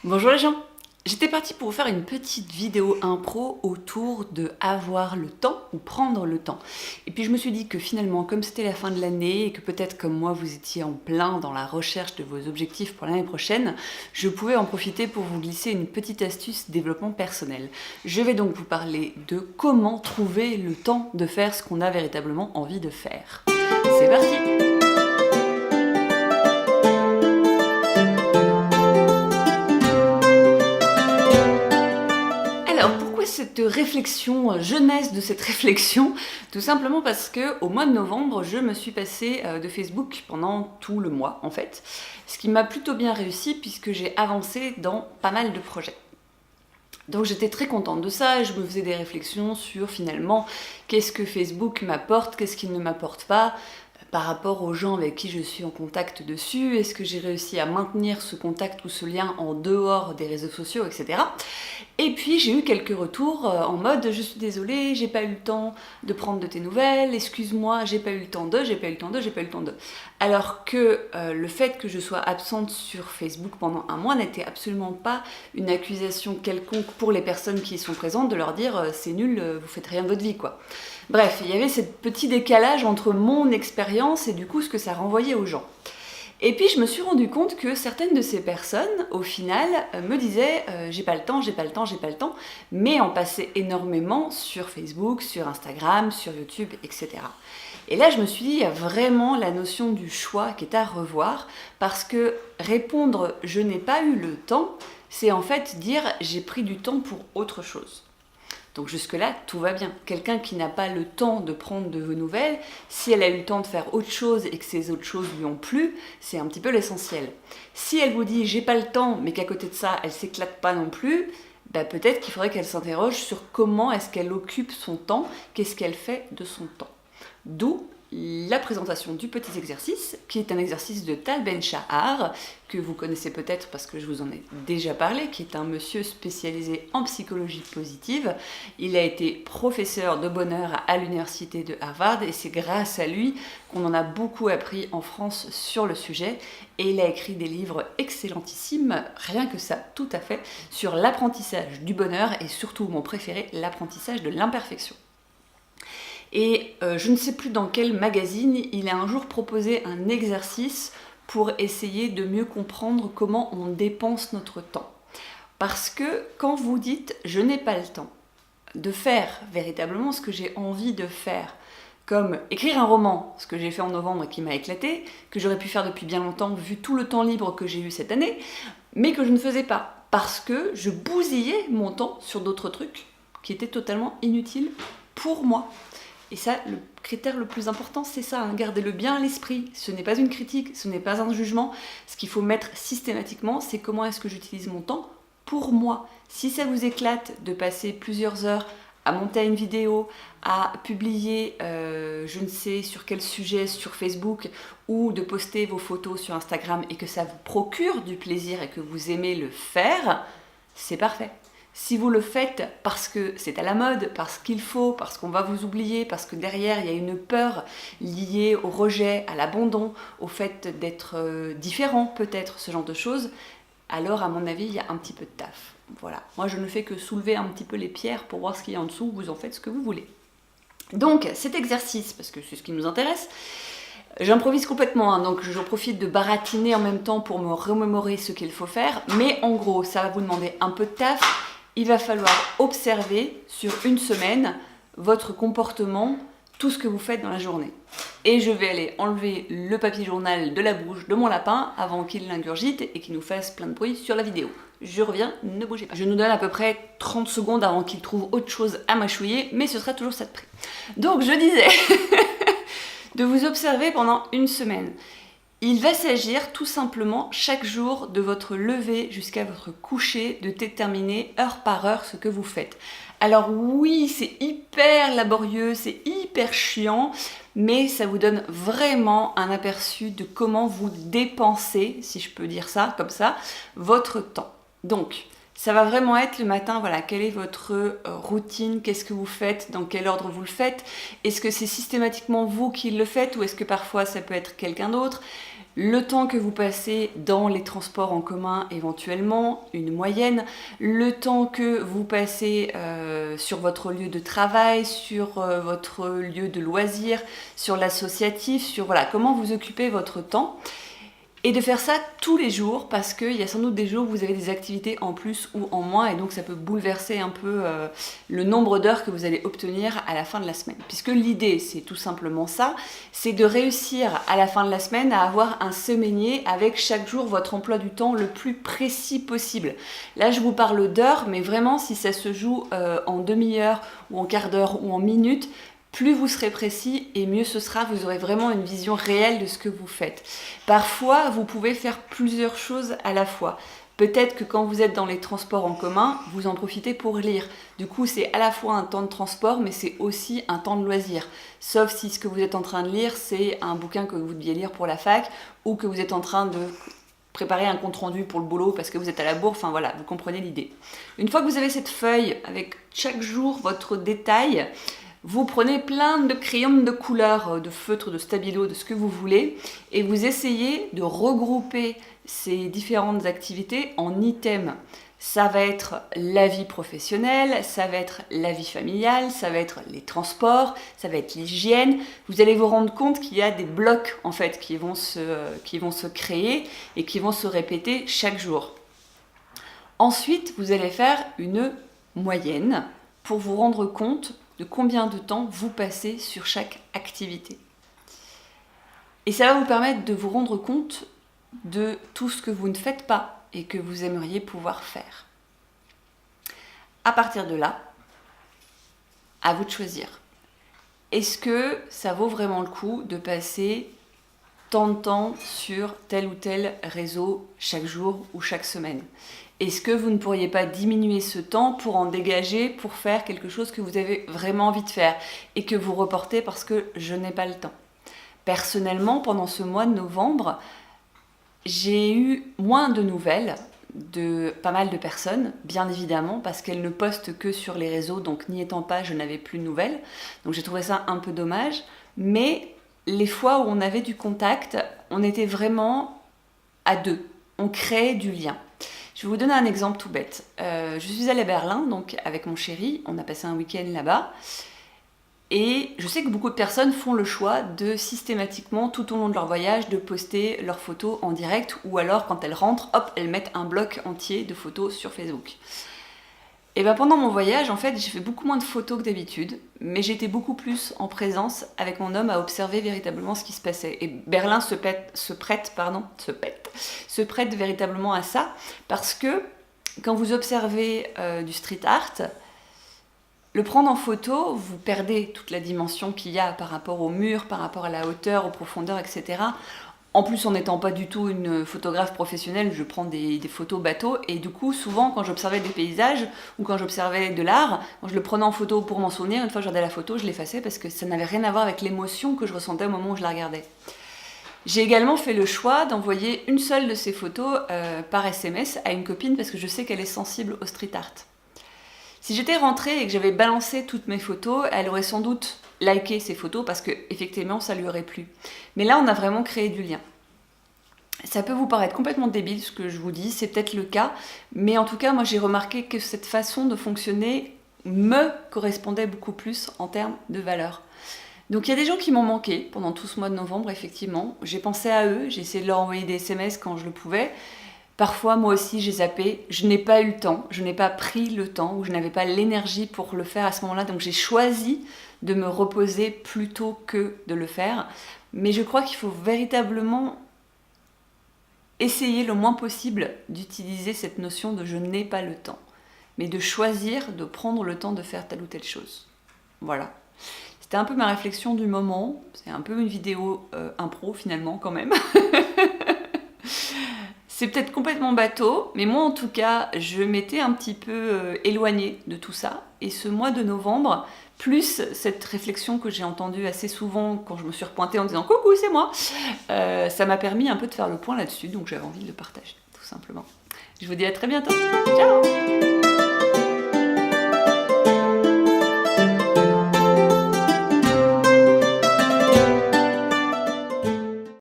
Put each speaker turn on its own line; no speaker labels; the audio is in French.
Bonjour les gens. J'étais partie pour vous faire une petite vidéo impro autour de avoir le temps ou prendre le temps. Et puis je me suis dit que finalement, comme c'était la fin de l'année et que peut-être comme moi vous étiez en plein dans la recherche de vos objectifs pour l'année prochaine, je pouvais en profiter pour vous glisser une petite astuce développement personnel. Je vais donc vous parler de comment trouver le temps de faire ce qu'on a véritablement envie de faire. C'est parti! Alors pourquoi cette réflexion, jeunesse de cette réflexion? Tout simplement parce que au mois de novembre, je me suis passée de Facebook pendant tout le mois en fait, ce qui m'a plutôt bien réussi puisque j'ai avancé dans pas mal de projets. Donc j'étais très contente de ça et je me faisais des réflexions sur finalement qu'est-ce que Facebook m'apporte, qu'est-ce qu'il ne m'apporte pas par rapport aux gens avec qui je suis en contact dessus, est-ce que j'ai réussi à maintenir ce contact ou ce lien en dehors des réseaux sociaux, etc. Et puis j'ai eu quelques retours en mode je suis désolée, j'ai pas eu le temps de prendre de tes nouvelles, excuse-moi, j'ai pas eu le temps de, j'ai pas eu le temps de, j'ai pas eu le temps de. Alors que le fait que je sois absente sur Facebook pendant un mois n'était absolument pas une accusation quelconque pour les personnes qui y sont présentes de leur dire c'est nul, vous faites rien de votre vie quoi. Bref, il y avait ce petit décalage entre mon expérience et du coup ce que ça renvoyait aux gens. Et puis je me suis rendu compte que certaines de ces personnes, au final, me disaient j'ai pas le temps, j'ai pas le temps, j'ai pas le temps, mais en passaient énormément sur Facebook, sur Instagram, sur YouTube, etc. Et là je me suis dit, il y a vraiment la notion du choix qui est à revoir, parce que répondre je n'ai pas eu le temps, c'est en fait dire j'ai pris du temps pour autre chose. Donc jusque-là, tout va bien. Quelqu'un qui n'a pas le temps de prendre de vos nouvelles, si elle a eu le temps de faire autre chose et que ces autres choses lui ont plu, c'est un petit peu l'essentiel. Si elle vous dit j'ai pas le temps, mais qu'à côté de ça, elle s'éclate pas non plus, bah peut-être qu'il faudrait qu'elle s'interroge sur comment est-ce qu'elle occupe son temps, qu'est-ce qu'elle fait de son temps. D'où la présentation du petit exercice, qui est un exercice de Tal Ben-Shahar, que vous connaissez peut-être parce que je vous en ai déjà parlé, qui est un monsieur spécialisé en psychologie positive. Il a été professeur de bonheur à l'université de Harvard et c'est grâce à lui qu'on en a beaucoup appris en France sur le sujet. Et il a écrit des livres excellentissimes, rien que ça, tout à fait, sur l'apprentissage du bonheur et surtout, mon préféré, l'apprentissage de l'imperfection. Et je ne sais plus dans quel magazine, il a un jour proposé un exercice pour essayer de mieux comprendre comment on dépense notre temps. Parce que quand vous dites « je n'ai pas le temps », de faire véritablement ce que j'ai envie de faire, comme écrire un roman, ce que j'ai fait en novembre et qui m'a éclaté, que j'aurais pu faire depuis bien longtemps vu tout le temps libre que j'ai eu cette année, mais que je ne faisais pas, parce que je bousillais mon temps sur d'autres trucs qui étaient totalement inutiles pour moi. Et ça, le critère le plus important, c'est ça, hein, gardez-le bien à l'esprit. Ce n'est pas une critique, ce n'est pas un jugement. Ce qu'il faut mettre systématiquement, c'est comment est-ce que j'utilise mon temps pour moi. Si ça vous éclate de passer plusieurs heures à monter une vidéo, à publier je ne sais sur quel sujet sur Facebook ou de poster vos photos sur Instagram et que ça vous procure du plaisir et que vous aimez le faire, c'est parfait. Si vous le faites parce que c'est à la mode, parce qu'il faut, parce qu'on va vous oublier, parce que derrière il y a une peur liée au rejet, à l'abandon, au fait d'être différent peut-être, ce genre de choses, alors à mon avis il y a un petit peu de taf. Voilà, moi je ne fais que soulever un petit peu les pierres pour voir ce qu'il y a en dessous, vous en faites ce que vous voulez. Donc cet exercice, parce que c'est ce qui nous intéresse, j'improvise complètement, hein, donc je profite de baratiner en même temps pour me remémorer ce qu'il faut faire, mais en gros ça va vous demander un peu de taf. Il va falloir observer sur une semaine votre comportement, tout ce que vous faites dans la journée. Et je vais aller enlever le papier journal de la bouche de mon lapin avant qu'il l'ingurgite et qu'il nous fasse plein de bruit sur la vidéo. Je reviens, ne bougez pas. Je nous donne à peu près 30 secondes avant qu'il trouve autre chose à mâchouiller, mais ce sera toujours ça de prix. Donc je disais de vous observer pendant une semaine. Il va s'agir tout simplement chaque jour de votre lever jusqu'à votre coucher de déterminer heure par heure ce que vous faites. Alors oui, c'est hyper laborieux, c'est hyper chiant, mais ça vous donne vraiment un aperçu de comment vous dépensez, si je peux dire ça comme ça, votre temps. Donc, ça va vraiment être le matin, voilà, quelle est votre routine, qu'est-ce que vous faites, dans quel ordre vous le faites, est-ce que c'est systématiquement vous qui le faites ou est-ce que parfois ça peut être quelqu'un d'autre? le temps que vous passez dans les transports en commun éventuellement, une moyenne, le temps que vous passez sur votre lieu de travail, sur votre lieu de loisirs, sur l'associatif, sur voilà, comment vous occupez votre temps. Et de faire ça tous les jours, parce qu'il y a sans doute des jours où vous avez des activités en plus ou en moins, et donc ça peut bouleverser un peu le nombre d'heures que vous allez obtenir à la fin de la semaine. Puisque l'idée, c'est tout simplement ça, c'est de réussir à la fin de la semaine à avoir un semainier avec chaque jour votre emploi du temps le plus précis possible. Là, je vous parle d'heures, mais vraiment, si ça se joue en demi-heure, ou en quart d'heure, ou en minutes, plus vous serez précis et mieux ce sera, vous aurez vraiment une vision réelle de ce que vous faites. Parfois, vous pouvez faire plusieurs choses à la fois. Peut-être que quand vous êtes dans les transports en commun, vous en profitez pour lire. Du coup, c'est à la fois un temps de transport, mais c'est aussi un temps de loisir. Sauf si ce que vous êtes en train de lire, c'est un bouquin que vous deviez lire pour la fac, ou que vous êtes en train de préparer un compte-rendu pour le boulot parce que vous êtes à la bourre, enfin voilà, vous comprenez l'idée. Une fois que vous avez cette feuille avec chaque jour votre détail, vous prenez plein de crayons de couleurs, de feutres, de stabilo, de ce que vous voulez, et vous essayez de regrouper ces différentes activités en items. Ça va être la vie professionnelle, ça va être la vie familiale, ça va être les transports, ça va être l'hygiène. Vous allez vous rendre compte qu'il y a des blocs en fait qui vont se créer et qui vont se répéter chaque jour. Ensuite, vous allez faire une moyenne pour vous rendre compte de combien de temps vous passez sur chaque activité. Et ça va vous permettre de vous rendre compte de tout ce que vous ne faites pas et que vous aimeriez pouvoir faire. À partir de là, à vous de choisir. Est-ce que ça vaut vraiment le coup de passer tant de temps sur tel ou tel réseau chaque jour ou chaque semaine? Est-ce que vous ne pourriez pas diminuer ce temps pour en dégager, pour faire quelque chose que vous avez vraiment envie de faire et que vous reportez parce que je n'ai pas le temps? Personnellement, pendant ce mois de novembre, j'ai eu moins de nouvelles de pas mal de personnes, bien évidemment, parce qu'elles ne postent que sur les réseaux, donc n'y étant pas, je n'avais plus de nouvelles. Donc j'ai trouvé ça un peu dommage, mais les fois où on avait du contact, on était vraiment à deux, on créait du lien. Je vais vous donner un exemple tout bête. Je suis allée à Berlin, donc avec mon chéri, on a passé un week-end là-bas. Et je sais que beaucoup de personnes font le choix de systématiquement, tout au long de leur voyage, de poster leurs photos en direct, ou alors quand elles rentrent, hop, elles mettent un bloc entier de photos sur Facebook. Et bien pendant mon voyage, en fait, j'ai fait beaucoup moins de photos que d'habitude, mais j'étais beaucoup plus en présence avec mon homme à observer véritablement ce qui se passait. Et Berlin se prête véritablement à ça, parce que quand vous observez du street art, le prendre en photo, vous perdez toute la dimension qu'il y a par rapport au mur, par rapport à la hauteur, aux profondeurs, etc. En plus, en n'étant pas du tout une photographe professionnelle, je prends des photos bateau, et du coup, souvent, quand j'observais des paysages, ou quand j'observais de l'art, quand je le prenais en photo pour m'en souvenir, une fois que je regardais la photo, je l'effaçais parce que ça n'avait rien à voir avec l'émotion que je ressentais au moment où je la regardais. J'ai également fait le choix d'envoyer une seule de ces photos par SMS à une copine, parce que je sais qu'elle est sensible au street art. Si j'étais rentrée et que j'avais balancé toutes mes photos, elle aurait sans doute liké ces photos parce que effectivement ça lui aurait plu. Mais là, on a vraiment créé du lien. Ça peut vous paraître complètement débile ce que je vous dis, c'est peut-être le cas, mais en tout cas, moi j'ai remarqué que cette façon de fonctionner me correspondait beaucoup plus en termes de valeur. Donc il y a des gens qui m'ont manqué pendant tout ce mois de novembre, effectivement. J'ai pensé à eux, j'ai essayé de leur envoyer des SMS quand je le pouvais. Parfois, moi aussi, j'ai zappé. Je n'ai pas eu le temps, je n'ai pas pris le temps, ou je n'avais pas l'énergie pour le faire à ce moment-là. Donc j'ai choisi de me reposer plutôt que de le faire. Mais je crois qu'il faut véritablement essayer le moins possible d'utiliser cette notion de « je n'ai pas le temps », mais de choisir de prendre le temps de faire telle ou telle chose. Voilà. C'était un peu ma réflexion du moment. C'est un peu une vidéo impro finalement quand même. C'est peut-être complètement bateau, mais moi en tout cas, je m'étais un petit peu éloignée de tout ça. Et ce mois de novembre, plus cette réflexion que j'ai entendue assez souvent quand je me suis repointée en disant « Coucou, c'est moi !» ça m'a permis un peu de faire le point là-dessus, donc j'avais envie de le partager, tout simplement. Je vous dis à très bientôt. Ciao!